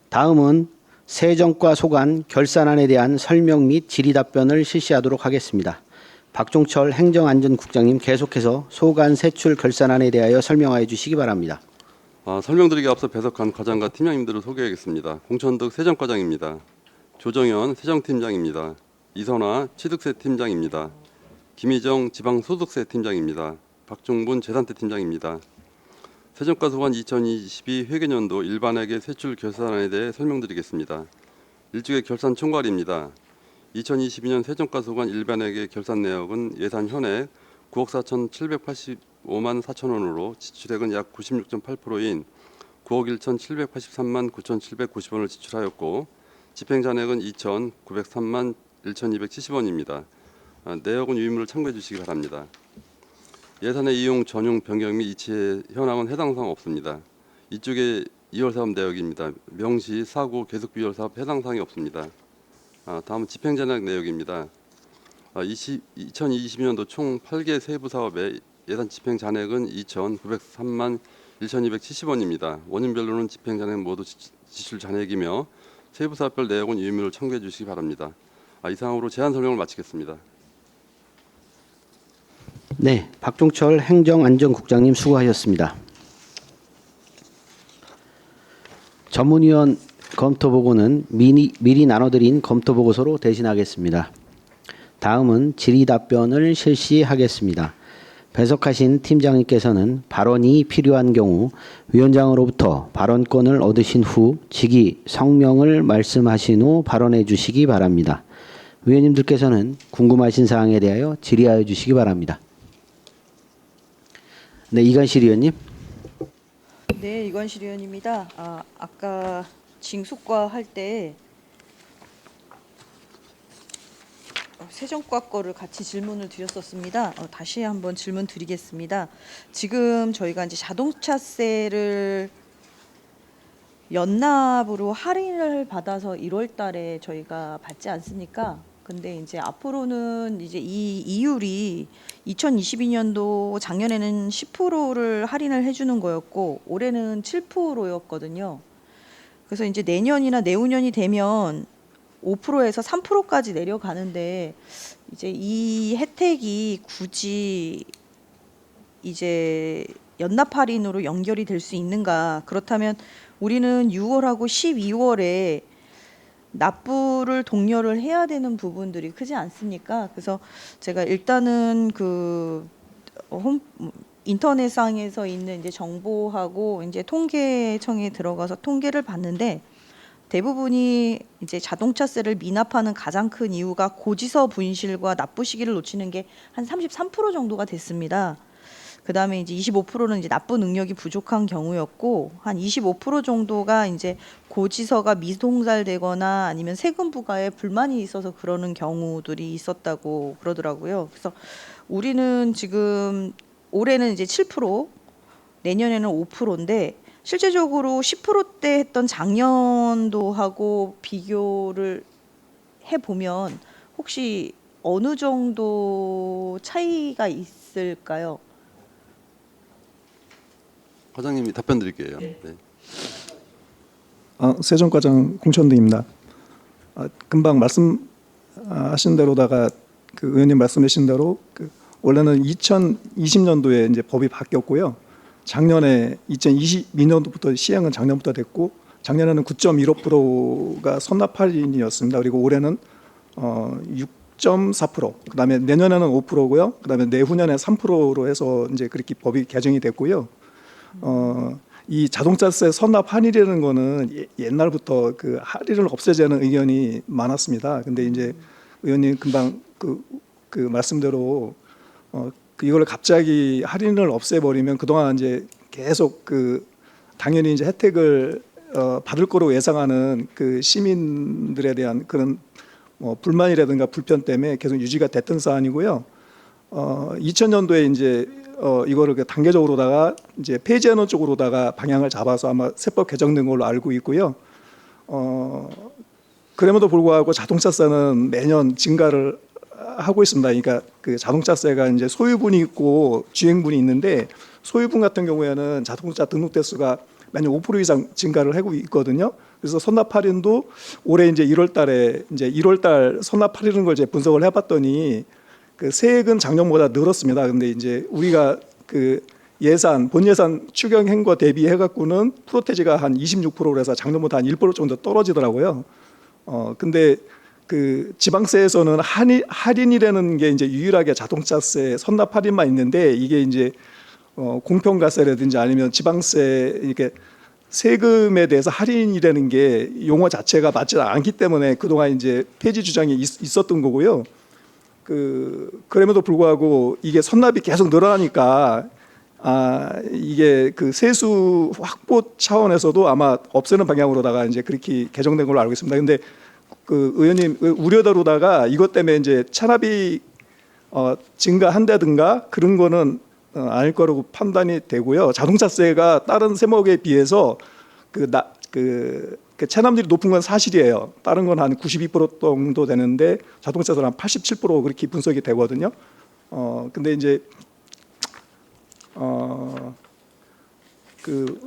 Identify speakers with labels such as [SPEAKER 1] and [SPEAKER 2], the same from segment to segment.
[SPEAKER 1] 다음은 세정과 소관 결산안에 대한 설명 및 질의 답변을 실시하도록 하겠습니다. 박종철 행정안전국장님 계속해서 소관 세출 결산안에 대하여 설명하여 주시기 바랍니다.
[SPEAKER 2] 설명드리기 앞서 배석한 과장과 팀장님들을 소개하겠습니다. 공천득 세정과장입니다. 조정현 세정팀장입니다. 이선화 취득세 팀장입니다. 김희정 지방소득세 팀장입니다. 박종분 재산세 팀장입니다. 세정과 소관 2022 회계년도 일반회계 세출 결산안에 대해 설명드리겠습니다. 일주의 결산 총괄입니다. 2022년 세정과 소관 일반회계 결산 내역은 예산 현액 9억 4,785만 4천 원으로 지출액은 약 96.8%인 9억 1,783만 9,790원을 지출하였고 집행잔액은 2,903만 1,270원입니다. 내역은 유의문을 참고해 주시기 바랍니다. 예산의 이용 전용 변경 및 이체 현황은 해당 사항 없습니다. 이쪽에 2월 사업 내역입니다. 명시 사고 계속 비월 사업 해당 사항이 없습니다. 다음은 집행잔액 내역입니다. 2020년도 총 8개 세부 사업의 예산 집행 잔액은 2,903만 1,270원입니다. 원인별로는 집행 잔액 모두 지출 잔액이며 세부 사업별 내역은 유의문을 참고해 주시기 바랍니다. 이상으로 제안 설명을 마치겠습니다.
[SPEAKER 1] 네, 박종철 행정안전국장님 수고하셨습니다. 전문위원 검토보고는 미리 나눠드린 검토보고서로 대신하겠습니다. 다음은 질의 답변을 실시하겠습니다. 배석하신 팀장님께서는 발언이 필요한 경우 위원장으로부터 발언권을 얻으신 후 직위, 성명을 말씀하신 후 발언해 주시기 바랍니다. 위원님들께서는 궁금하신 사항에 대하여 질의하여 주시기 바랍니다. 네, 이관실 위원님.
[SPEAKER 3] 네, 이관실 의원입니다. 아까 징수과 할 때 세정과 거를 같이 질문을 드렸었습니다. 다시 한번 질문 드리겠습니다. 지금 저희가 이제 자동차세를 연납으로 할인을 받아서 1월 달에 저희가 받지 않습니까? 근데 이제 앞으로는 이제 이 이율이 2022년도 작년에는 10%를 할인을 해주는 거였고 올해는 7%였거든요. 그래서 이제 내년이나 내후년이 되면 5%에서 3%까지 내려가는데 이제 이 혜택이 굳이 이제 연납 할인으로 연결이 될 수 있는가? 그렇다면 우리는 6월하고 12월에 납부를 독려를 해야 되는 부분들이 크지 않습니까? 그래서 제가 일단은 인터넷상에서 있는 이제 정보하고 이제 통계청에 들어가서 통계를 봤는데 대부분이 이제 자동차세를 미납하는 가장 큰 이유가 고지서 분실과 납부 시기를 놓치는 게 한 33% 정도가 됐습니다. 그다음에 이제 25%는 이제 납부 능력이 부족한 경우였고 한 25% 정도가 이제 고지서가 미송달되거나 아니면 세금 부과에 불만이 있어서 그러는 경우들이 있었다고 그러더라고요. 그래서 우리는 지금 올해는 이제 7%, 내년에는 5%인데 실제적으로 10%대 했던 작년도하고 비교를 해보면 혹시 어느 정도 차이가 있을까요?
[SPEAKER 2] 과장님이 답변 드릴게요. 네.
[SPEAKER 4] 세정과장 공천득입니다. 금방 말씀하신 대로다가 그 의원님 말씀하신 대로 원래는 2020년도에 이제 법이 바뀌었고요. 작년에 2022년도부터 시행은 작년부터 됐고 작년에는 9.15%가 선납 할인이었습니다. 그리고 올해는 6.4%, 그다음에 내년에는 5%고요. 그다음에 내후년에 3%로 해서 이제 그렇게 법이 개정이 됐고요. 이 자동차세 선납 할인이라는 거는 옛날부터 그 할인을 없애자는 의견이 많았습니다. 근데 이제 의원님 금방 그 말씀대로 이걸 갑자기 할인을 없애버리면 그동안 이제 계속 당연히 이제 혜택을 받을 거로 예상하는 그 시민들에 대한 그런 불만이라든가 불편 때문에 계속 유지가 됐던 사안이고요. 2000년도에 이제 이거를 단계적으로다가 이제 폐지하는 쪽으로다가 방향을 잡아서 아마 세법 개정된 걸로 알고 있고요. 그럼에도 불구하고 자동차세는 매년 증가를 하고 있습니다. 그러니까 그 자동차세가 이제 소유분이 있고 주행분이 있는데 소유분 같은 경우에는 자동차 등록 대수가 매년 5% 이상 증가를 하고 있거든요. 그래서 선납 할인도 올해 이제 1월달에 이제 1월달 선납 할인인 걸 이제 분석을 해봤더니 그 세액은 작년보다 늘었습니다. 근데 이제 우리가 그 예산 본 예산 추경 행거 대비해 갖고는 프로테지가 한 26%로 해서 작년보다 한 1% 정도 떨어지더라고요. 근데 그 지방세에서는 할인이라는 게 이제 유일하게 자동차세 선납 할인만 있는데 이게 이제 공평가세라든지 아니면 지방세 이렇게 세금에 대해서 할인이라는 게 용어 자체가 맞지 않기 때문에 그동안 이제 폐지 주장이 있었던 거고요. 그럼에도 불구하고 이게 선납이 계속 늘어나니까 이게 그 세수 확보 차원에서도 아마 없애는 방향으로다가 이제 그렇게 개정된 걸로 알고 있습니다. 근데 그 의원님 우려다로다가 이것 때문에 이제 찬압이 증가한다든가 그런 거는 아닐 거라고 판단이 되고요. 자동차세가 다른 세목에 비해서 그 체납률이 높은 건 사실이에요. 다른 건 한 92% 정도 되는데 자동차세는 한 87% 그렇게 분석이 되거든요. 근데 이제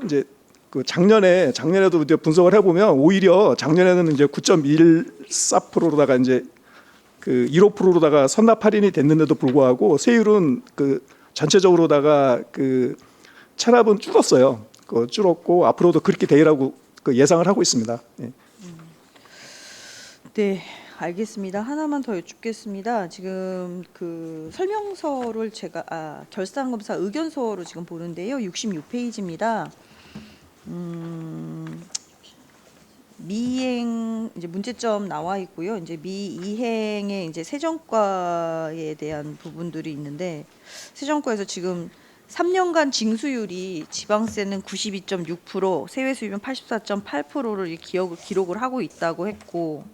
[SPEAKER 4] 이제 그 작년에도 이제 분석을 해보면 오히려 작년에는 이제 9.14%로다가 이제 그 1.5%로다가 선납 할인이 됐는데도 불구하고 세율은 그 전체적으로다가 그 체납은 줄었어요. 줄었고 앞으로도 그렇게 되리라고 그 예상을 하고 있습니다. 예.
[SPEAKER 3] 네, 알겠습니다. 하나만 더 여쭙겠습니다. 지금 그 설명서를 제가 결산검사 의견서로 지금 보는데요. 66페이지입니다. 미이행 이제 문제점 나와 있고요. 이제 미이행의 이제 세정과에 대한 부분들이 있는데 세정과에서 지금 3년간 징수율이 지방세는 92.6%, 세외 수입은 84.8%를 기록을 하고 있다고 했고,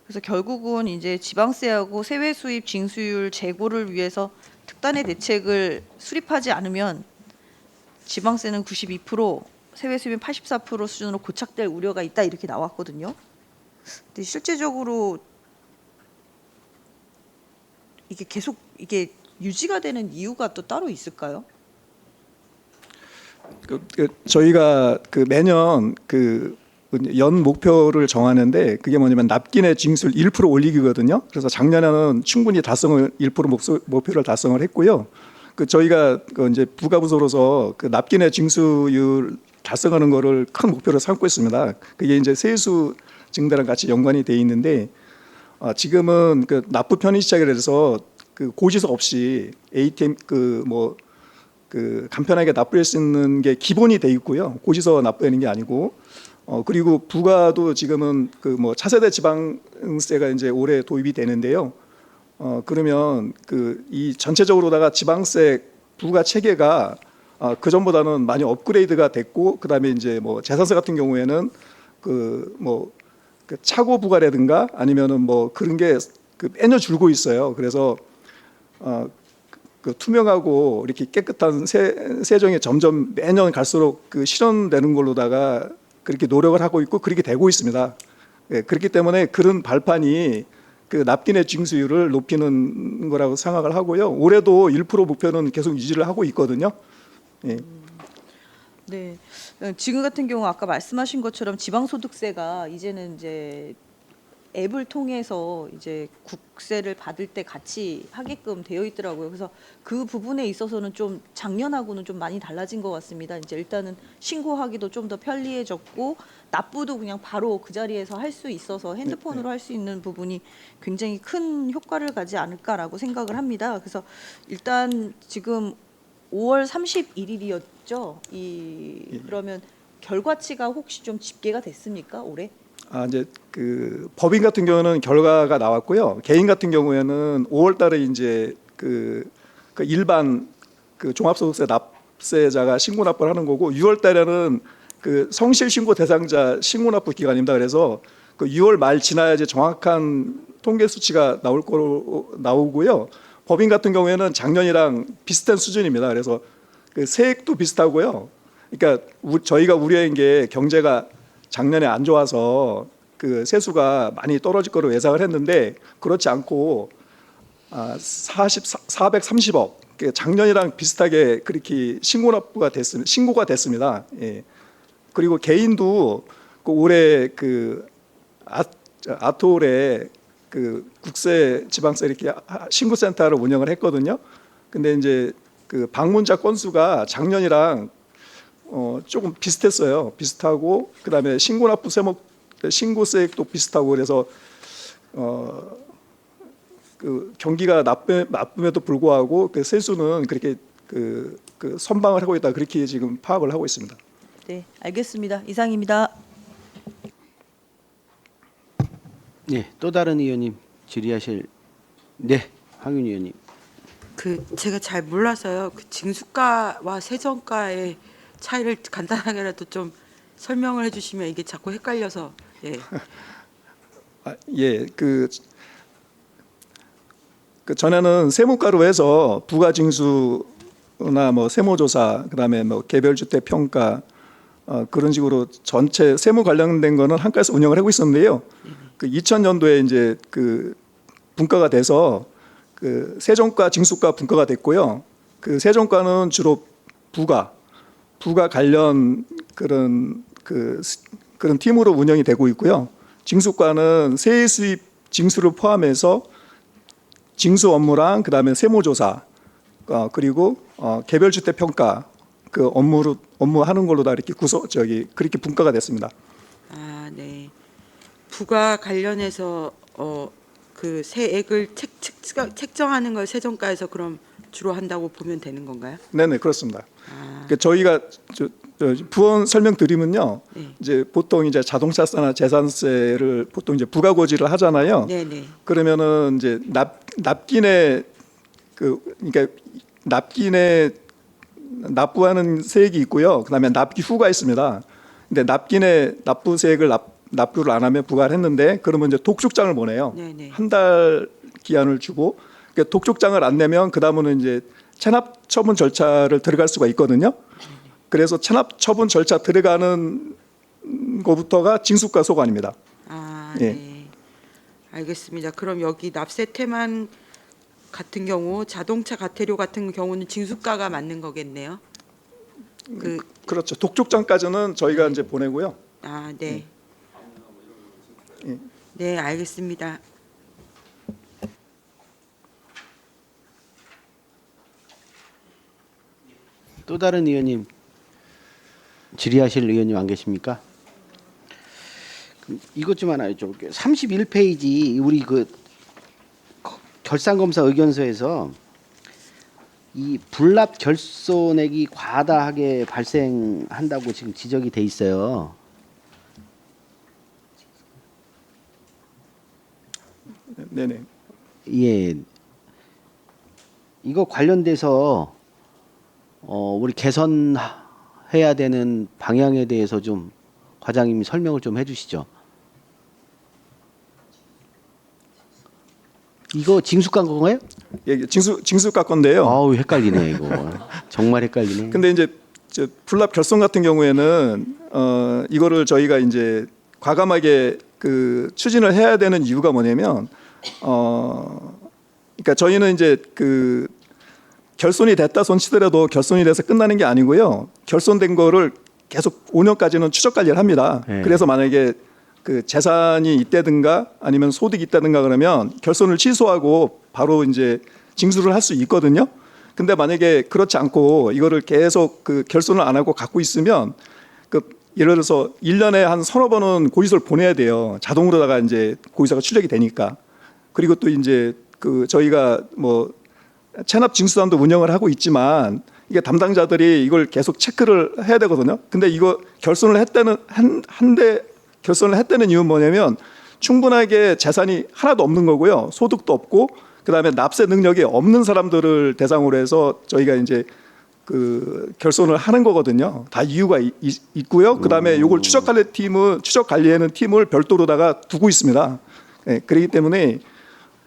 [SPEAKER 3] 그래서 결국은 이제 지방세하고 세외 수입 징수율 재고를 위해서 특단의 대책을 수립하지 않으면 지방세는 92%, 세외 수입은 84% 수준으로 고착될 우려가 있다 이렇게 나왔거든요. 근데 실제적으로 이게 계속 이게 유지가 되는 이유가 또 따로 있을까요?
[SPEAKER 4] 저희가 그 매년 그 연 목표를 정하는데 그게 뭐냐면 납기내 징수율 1% 올리기거든요. 그래서 작년에는 충분히 1% 목표를 달성을 했고요. 그 저희가 그 이제 부가부서로서 그 납기내 징수율 달성하는 거를 큰 목표로 삼고 있습니다. 그게 이제 세수 증대랑 같이 연관이 돼 있는데 지금은 그 납부 편의 시작을 해서 그 고지서 없이 ATM 그 간편하게 납부할 수 있는 게 기본이 돼 있고요. 고지서 납부하는 게 아니고 그리고 부가도 지금은 그 뭐 차세대 지방세가 이제 올해 도입이 되는데요. 그러면 그 이 전체적으로다가 지방세 부가 체계가 그 전보다는 많이 업그레이드가 됐고 그다음에 이제 뭐 재산세 같은 경우에는 그 차고 부가라든가 아니면은 뭐 그런 게 그 매년 줄고 있어요. 그래서 그 투명하고 이렇게 깨끗한 세정이 점점 매년 갈수록 그 실현되는 걸로다가 그렇게 노력을 하고 있고 그렇게 되고 있습니다. 예, 그렇기 때문에 그런 발판이 그 납기내 징수율을 높이는 거라고 생각을 하고요. 올해도 1% 목표는 계속 유지를 하고 있거든요. 예.
[SPEAKER 3] 네, 지금 같은 경우 아까 말씀하신 것처럼 지방소득세가 이제는 이제 앱을 통해서 이제 국세를 받을 때 같이 하게끔 되어 있더라고요. 그래서 그 부분에 있어서는 좀 작년하고는 좀 많이 달라진 것 같습니다. 이제 일단은 신고하기도 좀 더 편리해졌고 납부도 그냥 바로 그 자리에서 할 수 있어서 핸드폰으로 할 수 있는 부분이 굉장히 큰 효과를 가지 않을까라고 생각을 합니다. 그래서 일단 지금 5월 31일이었죠. 그러면 결과치가 혹시 좀 집계가 됐습니까? 올해?
[SPEAKER 4] 이제 그 법인 같은 경우는 결과가 나왔고요. 개인 같은 경우에는 5월달에 이제 그 일반 그 종합소득세 납세자가 신고 납부를 하는 거고 6월달에는 그 성실 신고 대상자 신고 납부 기간입니다. 그래서 그 6월 말 지나야지 정확한 통계 수치가 나올 거로 나오고요. 법인 같은 경우에는 작년이랑 비슷한 수준입니다. 그래서 그 세액도 비슷하고요. 그러니까 저희가 우려한 게 경제가 작년에 안 좋아서 그 세수가 많이 떨어질 거로 예상을 했는데 그렇지 않고 430억 작년이랑 비슷하게 그렇게 신고가 됐습니다. 예. 그리고 개인도 그 올해 그 아톨에 그 국세 지방세 이렇게 신고센터를 운영을 했거든요. 근데 이제 그 방문자 건수가 작년이랑 조금 비슷했어요. 비슷하고 그다음에 신고 납부 세목 신고세액도 비슷하고 그래서 그 경기가 나쁨에도 불구하고 그 세수는 그렇게 그 선방을 하고 있다 그렇게 지금 파악을 하고 있습니다.
[SPEAKER 3] 네, 알겠습니다. 이상입니다.
[SPEAKER 1] 네, 또 다른 의원님 질의하실. 네, 황윤 의원님.
[SPEAKER 5] 그 제가 잘 몰라서요. 그 징수가와 세정가의 차이를 간단하게라도 좀 설명을 해주시면 이게 자꾸 헷갈려서 예.
[SPEAKER 4] 예, 그 전에는 세무가로 해서 부가징수나 뭐 세무조사, 그다음에 뭐 개별주택 평가 그런 식으로 전체 세무 관련된 거는 한가에서 운영을 하고 있었는데요. 그 2000년도에 이제 그 분과가 돼서 그 세종가, 징수가 분과가 됐고요. 그 세종가는 주로 부가 관련 그런 그런 팀으로 운영이 되고 있고요. 징수과는 세액 수입 징수를 포함해서 징수 업무랑 그다음에 세무조사 그리고 개별주택 평가 그 업무 하는 걸로 다 이렇게 그렇게 분과가 됐습니다.
[SPEAKER 5] 아, 네. 부가 관련해서 그 세액을 책정하는 걸 세정가에서 그럼 주로 한다고 보면 되는 건가요?
[SPEAKER 4] 네네 그렇습니다.
[SPEAKER 5] 아,
[SPEAKER 4] 그러니까 저희가 부원 설명드리면요.
[SPEAKER 5] 네.
[SPEAKER 4] 이제 보통 이제 자동차세나 재산세를 보통 이제 부가고지를 하잖아요.
[SPEAKER 5] 네네.
[SPEAKER 4] 그러면은 이제 납기내 그러니까 납기내 납부하는 세액이 있고요. 그다음에 납기 후가 있습니다. 근데 납기내 납부세액을 납부를 안 하면 부과를 했는데 그러면 이제 독촉장을 보내요.
[SPEAKER 5] 네네.
[SPEAKER 4] 한 달 기한을 주고 그러니까 독촉장을 안 내면 그 다음은 이제 체납 처분 절차를 들어갈 수가 있거든요. 그래서 체납 처분 절차 들어가는 것부터가 징수가 소관입니다.
[SPEAKER 5] 아,
[SPEAKER 4] 예.
[SPEAKER 5] 네. 알겠습니다. 그럼 여기 납세 태만 같은 경우 자동차 가태료 같은 경우는 징수가가 맞는 거겠네요.
[SPEAKER 4] 그렇죠. 독촉장까지는 저희가 이제 보내고요.
[SPEAKER 5] 아, 네.
[SPEAKER 4] 예.
[SPEAKER 5] 네, 알겠습니다.
[SPEAKER 1] 또 다른 의원님 질의하실 의원님 안 계십니까? 이것 좀 하나 여쭤볼게요. 31페이지 우리 그 결산검사 의견서에서 이 불납 결손액이 과다하게 발생한다고 지금 지적이 돼 있어요.
[SPEAKER 4] 네네.
[SPEAKER 1] 예. 이거 관련돼서 우리 개선해야 되는 방향에 대해서 좀 과장님이 설명을 좀 해주시죠. 이거 징수가 건가요?
[SPEAKER 4] 예, 징수가 건데요.
[SPEAKER 1] 아우 헷갈리네 이거. 정말 헷갈리네.
[SPEAKER 4] 근데 이제 불납 결손 같은 경우에는 이거를 저희가 이제 과감하게 그 추진을 해야 되는 이유가 뭐냐면 그러니까 저희는 이제 그 결손이 됐다 손치더라도 결손이 돼서 끝나는 게 아니고요. 결손된 거를 계속 5년까지는 추적 관리를 합니다.
[SPEAKER 1] 네.
[SPEAKER 4] 그래서 만약에 그 재산이 있다든가 아니면 소득이 있다든가 그러면 결손을 취소하고 바로 이제 징수를 할 수 있거든요. 근데 만약에 그렇지 않고 이거를 계속 그 결손을 안 하고 갖고 있으면 그 예를 들어서 1년에 한 서너 번은 고지서를 보내야 돼요. 자동으로다가 이제 고지서가 출력이 되니까. 그리고 또 이제 그 저희가 뭐 체납 징수단도 운영을 하고 있지만 이게 담당자들이 이걸 계속 체크를 해야 되거든요. 근데 이거 결손을 했다는 결손을 했다는 이유는 뭐냐면 충분하게 재산이 하나도 없는 거고요. 소득도 없고 그다음에 납세 능력이 없는 사람들을 대상으로 해서 저희가 이제 그 결손을 하는 거거든요. 다 이유가 있고요. 그다음에 이걸 추적 관리하는 팀을 별도로다가 두고 있습니다. 네, 그렇기 때문에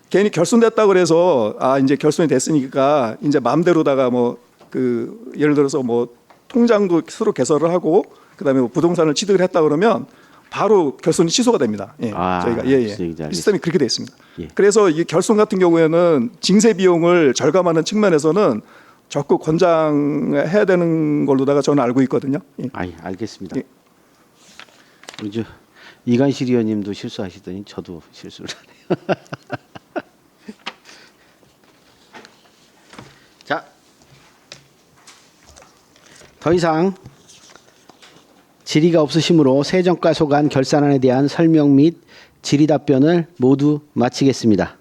[SPEAKER 4] 괜히 결손됐다 그래서 이제 결손이 됐으니까 이제 마음대로다가 뭐 그 예를 들어서 뭐 통장도 스스로 개설을 하고 그다음에 뭐 부동산을 취득을 했다 그러면 바로 결손이 취소가 됩니다. 예, 저희가 시스템이 그렇게 되어 있습니다.
[SPEAKER 1] 예.
[SPEAKER 4] 그래서 이 결손 같은 경우에는 징세 비용을 절감하는 측면에서는 적극 권장해야 되는 걸로다가 저는 알고 있거든요. 예.
[SPEAKER 1] 알겠습니다.
[SPEAKER 4] 예.
[SPEAKER 1] 우리 이관실 의원님도 실수하시더니 저도 실수를 하네요. 자, 더 이상 질의가 없으시므로 세정과 소관 결산안에 대한 설명 및 질의 답변을 모두 마치겠습니다.